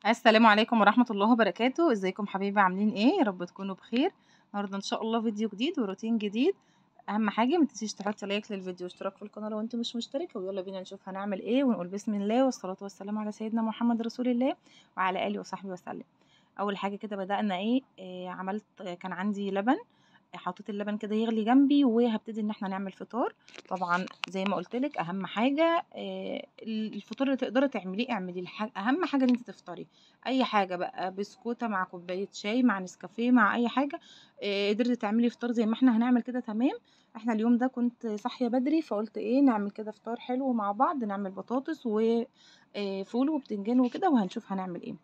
السلام عليكم ورحمة الله وبركاته، إزيكم حبايبي عاملين إيه؟ يا رب تكونوا بخير. النهارده إن شاء الله فيديو جديد وروتين جديد. أهم حاجة ما تنسيش تحطي لايك للفيديو واشتراك في القناة لو أنتِ مش مشتركة، ويلا بينا نشوف هنعمل إيه ونقول بسم الله والصلاة والسلام على سيدنا محمد رسول الله وعلى آله وصحبه وسلم. أول حاجة كده بدأنا إيه، عملت كان عندي لبن، حطيت اللبن كده يغلي جنبي وهابتدي إن إحنا نعمل فطار. طبعًا زي ما قُلت لِك أهم حاجة الفطار اللي تقدري تعمليه اعمليه، أهم حاجة إن أنتِ تفطري. أي حاجة بقى بسكوتة مع كوباية شاي مع نسكافيه مع أي حاجة، قدرتِ تعملي فطار زي ما إحنا هنعمل كده تمام. إحنا اليوم ده كنت صاحية بدري فقُلت إيه نعمل كده فطار حلو مع بعض، نعمل بطاطس و فول وبتنجان وكده وهنشوف هنعمل إيه.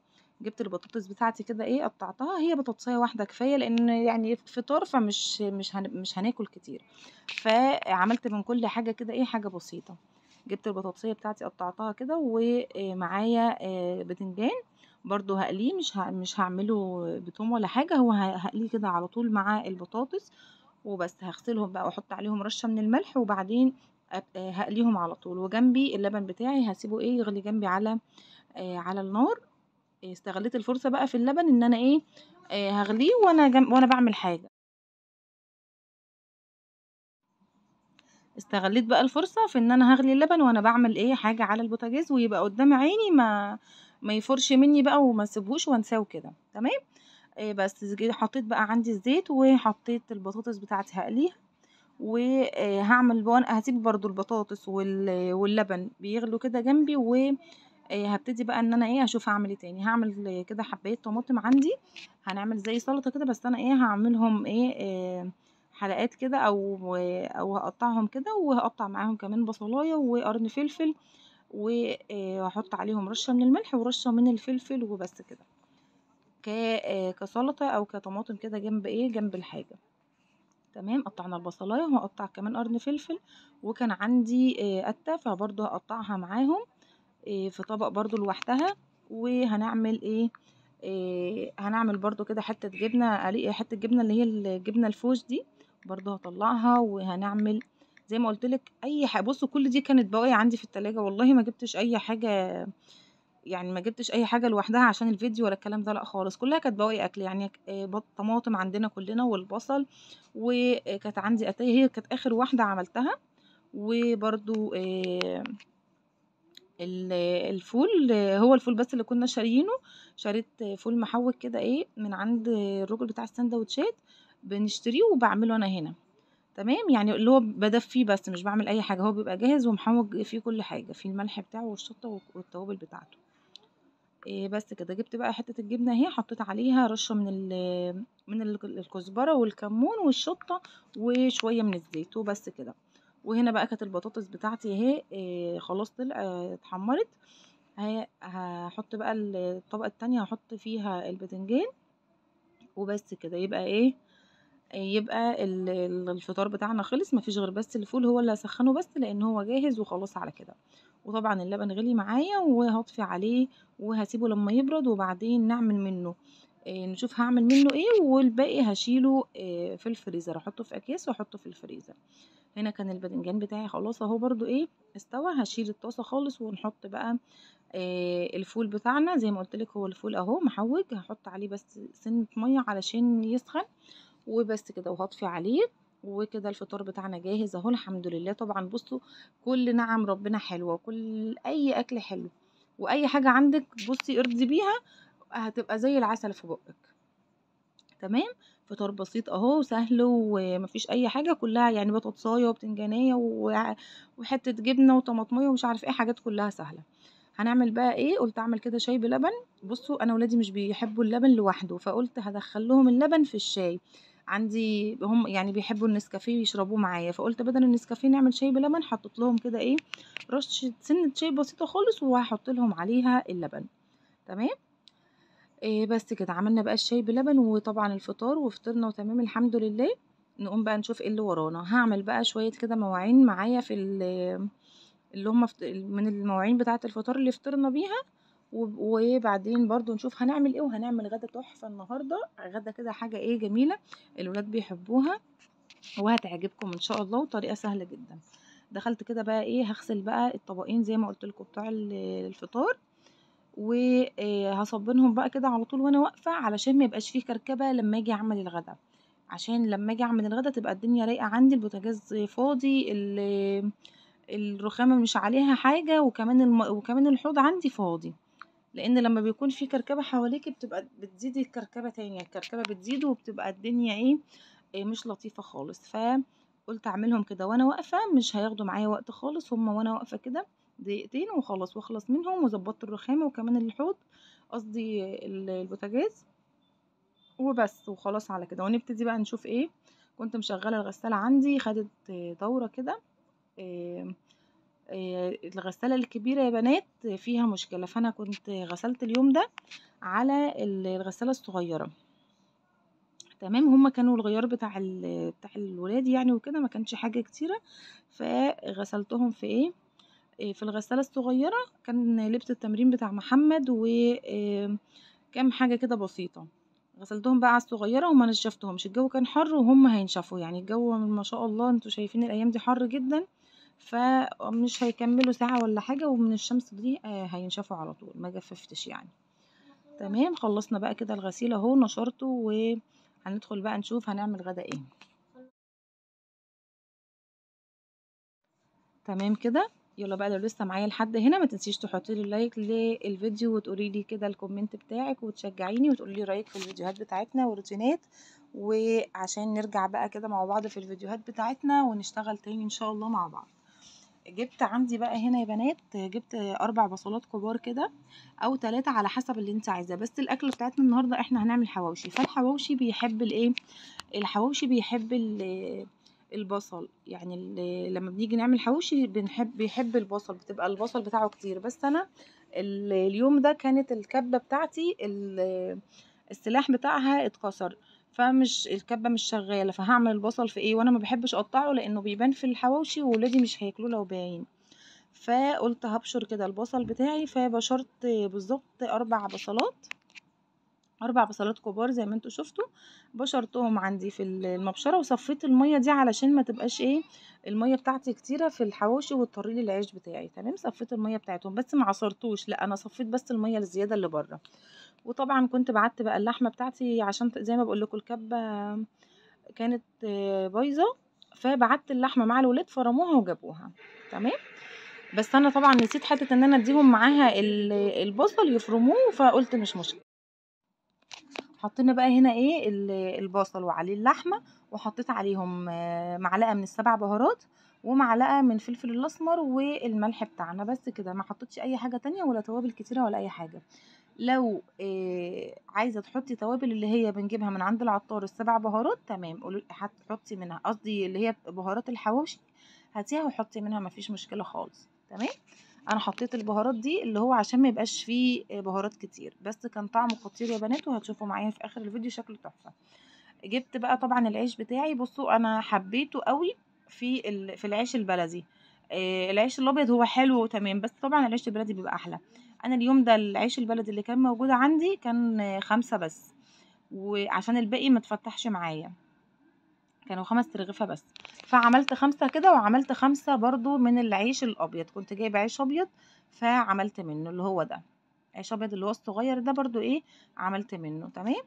جبت البطاطس بتاعتي كده إيه قطعتها، هي بطاطساية واحدة كفاية لإن يعني فطار فمش مش هناكل كتير. فعملت من كل حاجة كده إيه حاجة بسيطة. جبت البطاطسية بتاعتي قطعتها كده ومعايا بتنجان برضه هاقليه، مش هاعمله بتوم ولا حاجة، هو هاقليه كده على طول مع البطاطس وبس. هاغسلهم بقى واحط عليهم رشة من الملح وبعدين هاقليهم على طول، وجنبي اللبن بتاعي هاسيبه إيه يغلي جنبي على النار. استغليت الفرصة بقى في اللبن إن أنا إيه، هاغليه وأنا باعمل حاجة. استغليت بقى الفرصة في إن أنا هاغلي اللبن وأنا باعمل إيه، حاجة على البوتاجاز ويبقى قدّام عيني ما يفورش منّي بقى وما اسيبهوش وانساه وكده، تمام. بس حطيت بقى عندي الزيت وحطيت البطاطس بتاعتي هاقليها، وهاعمل هاسيب برضه البطاطس واللبن بيغلوا كده جنبي هابتدي بقى إن أنا إيه، أشوف هاعمل إيه تاني. هاعمل كده حبّاية طماطم عندي، هنعمل زي سلطة كده بس أنا إيه، هاعملهم إيه، حلقات كده أو هاقطّعهم كده وهاقطّع معاهم كمان بصلاية وقرن فلفل وهاحط عليهم رشة من الملح ورشة من الفلفل وبس كده. كسلطة أو كطماطم كده جنب إيه، جنب الحاجة. تمام، قطّعنا البصلاية وهاقطّع كمان قرن فلفل، وكان عندي قتّة فبرضه هاقطّعها معاهم في طبق برضه لوحدها. وهنعمل إيه، هنعمل برضه كده حتّة جبنة حتّة جبنة اللي هي الجبنة الفوش دي، برضه هاطلّعها وهنعمل زي ما قُلت لِك أي بُصّوا كل دي كانت بواقي عندي في التلاجة والله ما جِبتش أي حاجة، يعني ما جِبتش أي حاجة لوحدها عشان الفيديو ولا الكلام ده لأ خالص، كلّها كانت بواقي أكل يعني طماطم عندنا كلّنا والبصل، وكانت عندي قتاية هي كانت آخر واحدة عملتها. وبرضه الفول هو الفول بس اللي كنا شاريينه، شريت فول محوّج كده إيه من عند الراجل بتاع الساندوتشات، بنشتريه وباعمله أنا هنا، تمام. يعني اللي هو بادفّيه بس مش باعمل أي حاجة، هو بيبقى جاهز ومحوّج فيه كل حاجة، فيه الملح بتاعه والشطة والتوابل بتاعته. بس كده، جِبت بقى حتّة الجبنة أهي حطيت عليها رشّة من الكزبرة والكمون والشطة وشوية من الزيت وبس كده. وهنا بقى كانت البطاطس بتاعتي أهي خلاص اتحمّرت. هاحط بقى الطبقة التانية هاحط فيها الباذنجان وبس كده. يبقى إيه، يبقى الفطار بتاعنا خلص، ما فيش غير بس الفول هو اللي هاسخّنه بس لإن هو جاهز وخلاص على كده. وطبعًا اللبن غِلي معايا وهاطفي عليه وهاسيبه لمّا يبرد وبعدين نعمل منّه نشوف هاعمل منّه إيه، والباقي هاشيله في الفريزر، أحطّه في أكياس وأحطّه في الفريزر. هنا كان الباذنجان بتاعي خلاص أهو برضه إيه، استوى. هاشيل الطاسة خالص ونحط بقى الفول بتاعنا زي ما قُلت لِك هو الفول أهو محوّج، هاحط عليه بس سِنّة مَيّة علشان يسخن وبس كده وهاطفي عليه. وكده الفطار بتاعنا جاهز أهو الحمد لله. طبعًا بُصّوا كل نِعَم ربنا حلوة، أي أكل حلو، وأي حاجة عندِك بُصّي ارضي بيها هتبقى زي العسل في بُقِّك، تمام. فطار بسيط أهو سهل وما فيش أي حاجة، كلّها يعني بطاطساية وبتنجانية وحتّة جبنة وطماطماية ومش عارف إيه، حاجات كلّها سهلة. هنعمل بقى إيه، قُلت أعمل كده شاي بلبن. بُصّوا أنا ولادي مش بيحبّوا اللبن لوحده، فقُلت هادخّل لهم اللبن في الشاي. عندي هم يعني بيحبّوا النسكافيه يشربوه معايا، فقُلت بدل النسكافيه نعمل شاي بلبن. حطّيت لهم كده إيه، سِنّة شاي بسيطة خالص وهاحط لهم عليها اللبن، تمام. بس كده عملنا بقى الشاي بلبن وطبعًا الفطار وفطرنا وتمام الحمد لله. نقوم بقى نشوف إيه اللي ورانا. هاعمل بقى شوية كده مواعين معايا في اللي هم من المواعين بتاعة الفطار اللي فطرنا بيها. وبعدين برضه نشوف هنعمل إيه، وهنعمل غدا تحفة النهارده، غدا كده حاجة إيه جميلة، الولاد بيحبوها وهتعجبكم إن شاء الله وطريقة سهلة جدًا. دخلت كده بقى إيه، هاغسل بقى الطبقين زي ما قُلت لكم بتوع الفطار. وهصبنهم بقى كده على طول وانا واقفه، علشان ما يبقاش فيه كركبه لما اجي اعمل الغدا. عشان لما اجي اعمل الغدا تبقى الدنيا رايقه عندي، البوتاجاز فاضي، الرخامه مش عليها حاجه، وكمان وكمان الحوض عندي فاضي. لان لما بيكون في كركبه حواليكي بتبقى بتزيد الكركبه تاني، الكركبه بتزيد وبتبقى الدنيا إيه مش لطيفه خالص. فقلت اعملهم كده وانا واقفه، مش هياخدوا معايا وقت خالص، هما وانا واقفه كده دقيقتين وخلاص واخلص منهم. وظبطت الرخامه وكمان الحوض، قصدي البوتاجاز، وبس وخلاص على كده. ونبتدي بقى نشوف ايه. كنت مشغله الغساله عندي، خدت دوره كده. إيه الغسالة الكبيرة يا بنات فيها مشكلة، فأنا كنت غسلت اليوم ده على الغسالة الصغيرة. تمام، هما كانوا الغيار بتاع الولاد يعني وكده، ما كانش حاجة كتيرة. فغسلتهم في في الغسالة الصغيرة. كان لبس التمرين بتاع محمد وكام حاجة كده بسيطة. غسلتهم بقى على الصغيرة وما نشفتهمش، الجو كان حر وهم هينشفوا. يعني الجو ما شاء الله انتوا شايفين الأيام دي حر جدا، فمش هيكملوا ساعة ولا حاجة، ومن الشمس دي هينشفوا على طول، ما جففتش يعني. تمام، خلصنا بقى كده الغسيل اهو نشرته، وهندخل بقى نشوف هنعمل غدا ايه. تمام كده. يلا بقى، لو لسه معايا لحد هنا ما تنسيش تحطي لي لايك للفيديو، وتقولي لي كده الكومنت بتاعك، وتشجعيني وتقولي لي رايك في الفيديوهات بتاعتنا والروتينات، وعشان نرجع بقى كده مع بعض في الفيديوهات بتاعتنا ونشتغل تاني ان شاء الله مع بعض. جبت عندي بقى هنا يا بنات، جبت 4 بصلات كبار كده او 3 على حسب اللي انت عايزاه. بس الاكله بتاعتنا النهارده احنا هنعمل حواوشي، فالحواوشي بيحب الحواوشي بيحب البصل. يعني لما بنيجي نعمل حواوشي بيحب البصل، بتبقى البصل بتاعه كتير. بس انا اليوم ده كانت الكبه بتاعتي السلاح بتاعها اتكسر، فمش الكبه مش شغاله، فهعمل البصل في وانا ما بحبش اقطعه لانه بيبان في الحواوشي وولادي مش هياكلوه لو باين. فقلت هبشر كده البصل بتاعي، فبشرت بالظبط 4 بصلات كبار زي ما انتوا شفتوا. بشرتهم عندي في المبشره، وصفيت الميه دي علشان ما تبقاش الميه بتاعتي كتيره في الحواوشي وتطري لي العيش بتاعي. تمام، صفيت الميه بتاعتهم بس ما عصرتوش، لا انا صفيت بس الميه الزياده اللي بره. وطبعا كنت بعت بقى اللحمه بتاعتي، عشان زي ما بقول لكم الكبه كانت بايظه، فبعت اللحمه مع الولاد فرموها وجابوها. تمام. بس انا طبعا نسيت حته ان انا اديهم معاها البصل يفرموه، فقلت مش مشكله. حطينا بقى هنا البصل وعليه اللحمه، وحطيت عليهم معلقه من السبع بهارات، ومعلقه من فلفل الاسمر والملح بتاعنا. بس كده، ما حطيتش اي حاجه تانية ولا توابل كتيره ولا اي حاجه. لو عايزه تحطي توابل اللي هي بنجيبها من عند العطار، السبع بهارات، تمام، قولي حطي منها، قصدي اللي هي بهارات الحواوشي، هاتيها وحطي منها، مفيش مشكله خالص. تمام. انا حطيت البهارات دي اللي هو عشان ما يبقاش فيه بهارات كتير، بس كان طعمه خطير يا بنات، وهتشوفوا معايا في اخر الفيديو شكله تحفه. جبت بقى طبعا العيش بتاعي، بصوا انا حبيته قوي في العيش البلدي. العيش الابيض هو حلو وتمام، بس طبعا العيش البلدي بيبقى احلى. انا اليوم ده العيش البلدي اللي كان موجود عندي كان 5 بس، وعشان الباقي ما تفتحش معايا، كانوا 5 رغيفة بس. فعملت 5 كده، وعملت 5 برضو من العيش الابيض، كنت جايبه عيش ابيض فعملت منه اللي هو ده، عيش ابيض اللي هو الصغير ده برضو عملت منه. تمام.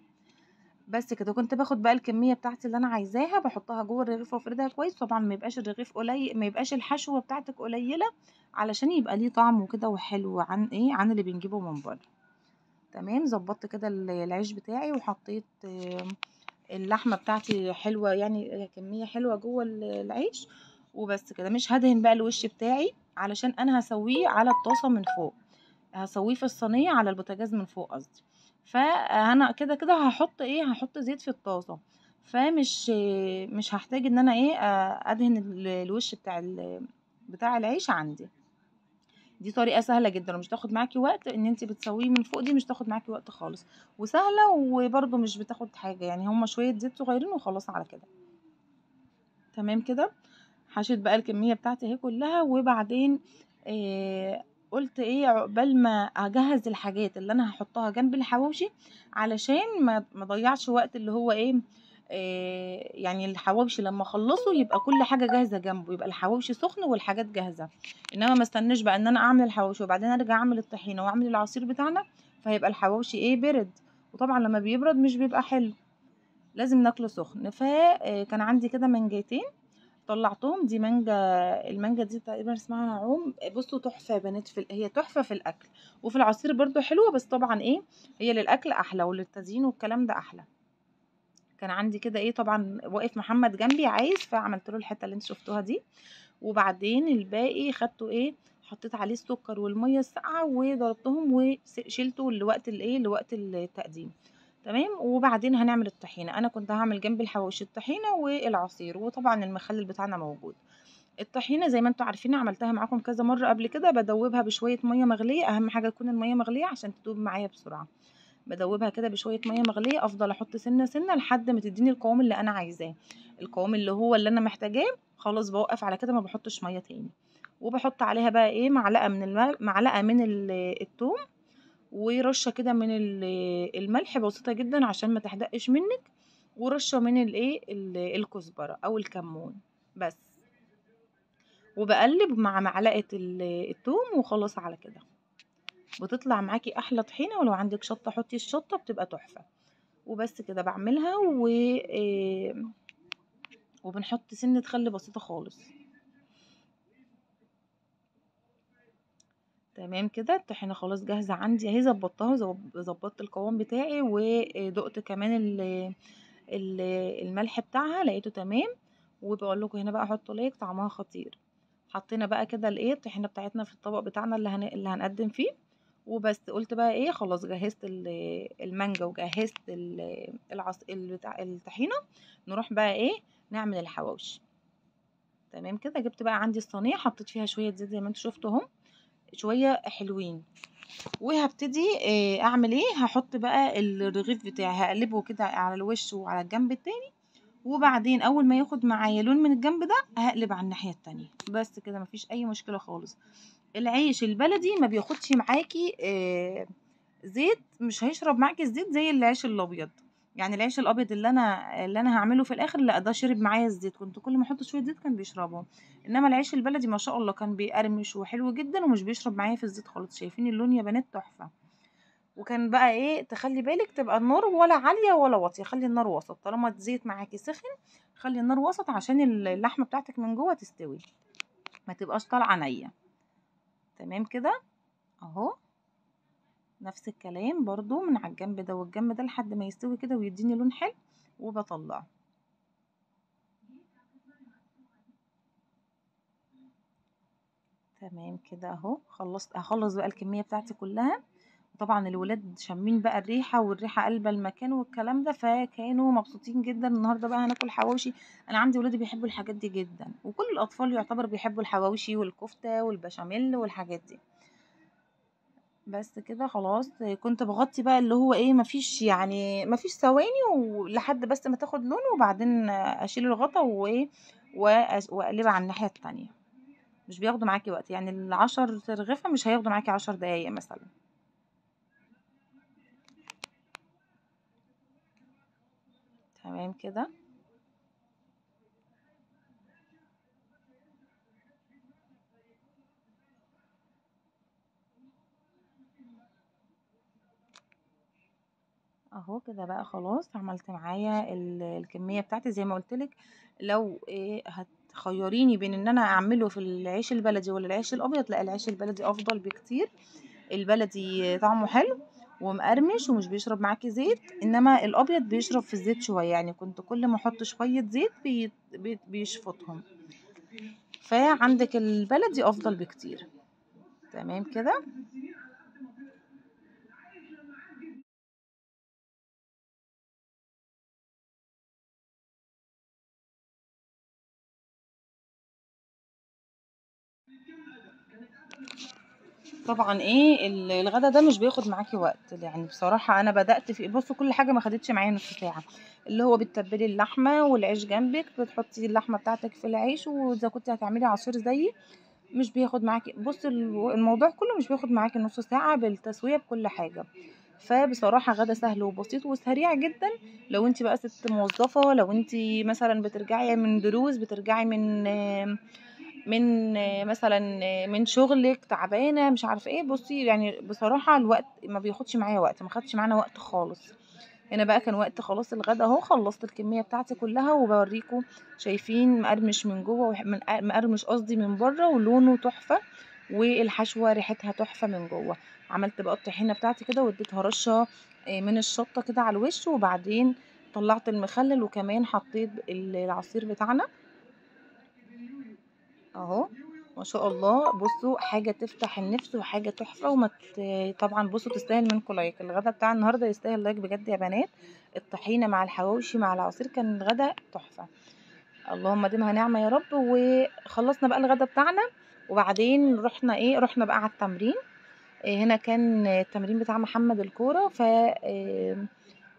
بس كده، كنت باخد بقى الكميه بتاعتي اللي انا عايزاها، بحطها جوه الرغيف وافردها كويس. طبعا ما يبقاش الرغيف قليل، ما يبقاش الحشوه بتاعتك قليله، علشان يبقى ليه طعم وكده وحلو عن عن اللي بنجيبه من بره. تمام. ظبطت كده العيش بتاعي، وحطيت اللحمه بتاعتي حلوه، يعني كميه حلوه جوه العيش. وبس كده، مش هدهن بقى الوش بتاعي، علشان انا هسويه على الطاسه من فوق، هسويه في الصينيه على البوتاجاز من فوق قصدي. فانا كده كده هحط هحط زيت في الطاسه، فمش مش هحتاج ان انا ادهن الوش بتاع العيش عندي. دي طريقه سهله جدا، ومش تاخد معاكي وقت، ان انت بتسويه من فوق دي مش تاخد معاكي وقت خالص، وسهله، وبرده مش بتاخد حاجه، يعني هما شويه زيت صغيرين وخلاص على كده. تمام كده. حشيت بقى الكميه بتاعتي اهي كلها، وبعدين قلت عقبال ما اجهز الحاجات اللي انا هحطها جنب الحواوشي، علشان ما ضيعش وقت اللي هو يعني الحواوشي لما اخلصه يبقى كل حاجه جاهزه جنبه، يبقى الحواوشي سخن والحاجات جاهزه. انما ما استناش بقى ان انا اعمل الحواوشي وبعدين ارجع اعمل الطحينه واعمل العصير بتاعنا، فهيبقى الحواوشي برد، وطبعا لما بيبرد مش بيبقى حلو، لازم ناكله سخن. فكان عندي كده منجيتين طلعتهم، دي مانجا، المانجا دي تقريبا اسمها نعوم. بصوا تحفه يا بنات، هي تحفه في الاكل وفي العصير برضو حلوه، بس طبعا هي للاكل احلى وللتزيين والكلام ده احلى. كان عندي كده طبعا واقف محمد جنبي عايز، فعملت له الحته اللي انت شفتوها دي، وبعدين الباقي خدته حطيت عليه السكر والميه الساقعه وضربتهم وشيلته لوقت لوقت التقديم. تمام. وبعدين هنعمل الطحينه، انا كنت هعمل جنب الحواوشي الطحينه والعصير، وطبعا المخلل بتاعنا موجود. الطحينه زي ما انتم عارفين عملتها معاكم كذا مره قبل كده، بدوبها بشويه ميه مغليه، اهم حاجه تكون الميه مغليه عشان تدوب معايا بسرعه. بدوبها كده بشويه ميه مغليه، افضل احط سنه سنه لحد ما تديني القوام اللي انا عايزاه، القوام اللي هو اللي انا محتاجاه. خلاص بوقف على كده، ما بحطش ميه تاني. وبحط عليها بقى معلقه من معلقه من الثوم، ورشه كده من الملح بسيطه جدا عشان ما تحدقش منك، ورشه من الكزبره او الكمون بس. وبقلب مع معلقه الثوم، وخلاص على كده بتطلع معاكي احلى طحينه. ولو عندك شطه حطي الشطه، بتبقى تحفه. وبس كده بعملها وبنحط سنة خل بسيطة خالص. تمام كده الطحينة خلاص جاهزة عندي اهي، ظبطتها ظبطت القوام بتاعي، ودقت كمان ال الملح بتاعها لقيته تمام. وبقول لكم هنا بقى حطوا لايك، طعمها خطير. حطينا بقى كده الطحينة بتاعتنا في الطبق بتاعنا اللي هنقدم فيه. وبس قلت بقى خلاص جهزت المانجا، وجهزت بتاع الطحينة. نروح بقى نعمل الحواوشي. تمام كده جبت بقى عندي الصينيه، حطيت فيها شويه زيت زي ما انتم شفتوا اهم، شويه حلوين. وهبتدي اعمل هحط بقى الرغيف بتاعي، هقلبه كده على الوش وعلى الجنب التاني، وبعدين اول ما ياخد معايا لون من الجنب ده هقلب على الناحيه التانية. بس كده مفيش اي مشكله خالص. العيش البلدي ما بياخدش معاكي زيت، مش هيشرب معاكي الزيت زي العيش الابيض. يعني العيش الابيض اللي انا هعمله في الاخر، لا ده شرب معايا الزيت، كنت كل ما احط شويه زيت كان بيشربه. انما العيش البلدي ما شاء الله كان بيقرمش وحلو جدا ومش بيشرب معايا في الزيت خالص. شايفين اللون يا بنات تحفه. وكان بقى تخلي بالك تبقى النار ولا عاليه ولا واطيه، خلي النار وسط. طالما الزيت معاكي سخن خلي النار وسط عشان اللحمه بتاعتك من جوه تستوي، ما تبقاش طالعه نيه. تمام كده اهو. نفس الكلام برضو من على الجنب ده والجنب ده لحد ما يستوي كده ويديني لون حلو، وبطلعه. تمام كده اهو خلصت. هخلص بقى الكمية بتاعتي كلها. طبعا الولاد شامين بقى الريحة، والريحة قلبة المكان والكلام ده، فكانوا مبسوطين جدا. النهارده بقى هناكل حواوشي. انا عندي ولادي بيحبوا الحاجات دي جدا، وكل الاطفال يعتبر بيحبوا الحواوشي والكفتة والبشاميل والحاجات دي. بس كده خلاص. كنت بغطي بقى اللي هو مفيش يعني مفيش ثواني، ولحد بس ما تاخد لون، وبعدين اشيل الغطا واقلبها على الناحية التانية. مش بياخدوا معاكي وقت، يعني العشر ترغفة مش هياخدوا معاكي 10 دقايق مثلا. تمام كده اهو. كده بقى خلاص عملت معايا الكمية بتاعتي زي ما قلتلك. لو هتخيريني بين ان انا اعمله في العيش البلدي ولا العيش الابيض، لا العيش البلدي افضل بكتير. البلدي طعمه حلو ومقرمش ومش بيشرب معاكي زيت، انما الابيض بيشرب في الزيت شويه، يعني كنت كل ما احط شويه زيت بيشفطهم. فعندك البلدي افضل بكتير. تمام كده. طبعا الغدا ده مش بياخد معاكي وقت، يعني بصراحه انا بدات في بصوا كل حاجه ما خدتش معايا نص ساعه. اللي هو بتتبلي اللحمه والعيش جنبك، بتحطي اللحمه بتاعتك في العيش، واذا كنت هتعملي عصير زيي مش بياخد معاكي. بص الموضوع كله مش بياخد معاكي نص ساعه بالتسويه بكل حاجه. فبصراحة غدا سهل وبسيط وسريع جدا. لو انت بقى ست موظفة، لو انت مثلا بترجعي من دروس، بترجعي من مثلا من شغلك تعبانة مش عارفة ايه، بصي يعني بصراحة الوقت ما بياخدش معايا وقت، ما خدش معانا وقت خالص. هنا بقى كان وقت خلاص الغدا اهو، خلصت الكمية بتاعتي كلها وبوريكم. شايفين مقرمش من جوه مقرمش قصدي من بره، ولونه تحفة، والحشوة ريحتها تحفة من جوه. عملت بقى الطحينة بتاعتي كده واديتها رشة من الشطة كده على الوش، وبعدين طلعت المخلل وكمان حطيت العصير بتاعنا اهو. ما شاء الله، بصوا حاجة تفتح النفس وحاجة تحفة طبعا بصوا تستاهل منكم لايك. الغدا بتاع النهاردة يستاهل لايك بجد يا بنات. الطحينة مع الحواوشي مع العصير كان الغدا تحفة. اللهم ديمها نعمة يا رب. وخلصنا بقى الغدا بتاعنا، وبعدين رحنا بقى على التمرين. هنا كان التمرين بتاع محمد الكورة، ف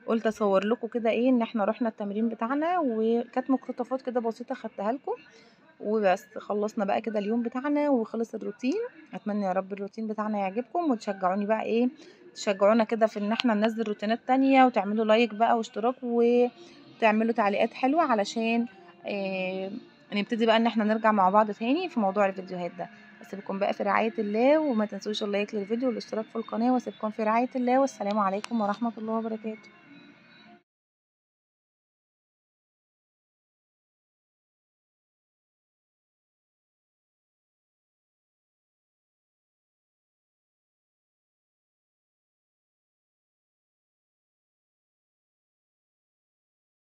قلت اصور لكم كده ان احنا رحنا التمرين بتاعنا، وكانت مقتطفات كده بسيطة خدتها لكم. وبس خلصنا بقى كده اليوم بتاعنا وخلص الروتين. اتمنى يا رب الروتين بتاعنا يعجبكم، وتشجعوني بقى تشجعونا كده في ان احنا ننزل روتينات تانية، وتعملوا لايك بقى واشتراك وتعملوا تعليقات حلوة علشان نبتدي بقى ان احنا نرجع مع بعض تاني في موضوع الفيديوهات ده. اسيبكم بقى في رعاية الله، وما تنسوش اللايك للفيديو والاشتراك في القناة، واسيبكم في رعاية الله، والسلام عليكم ورحمة الله وبركاته.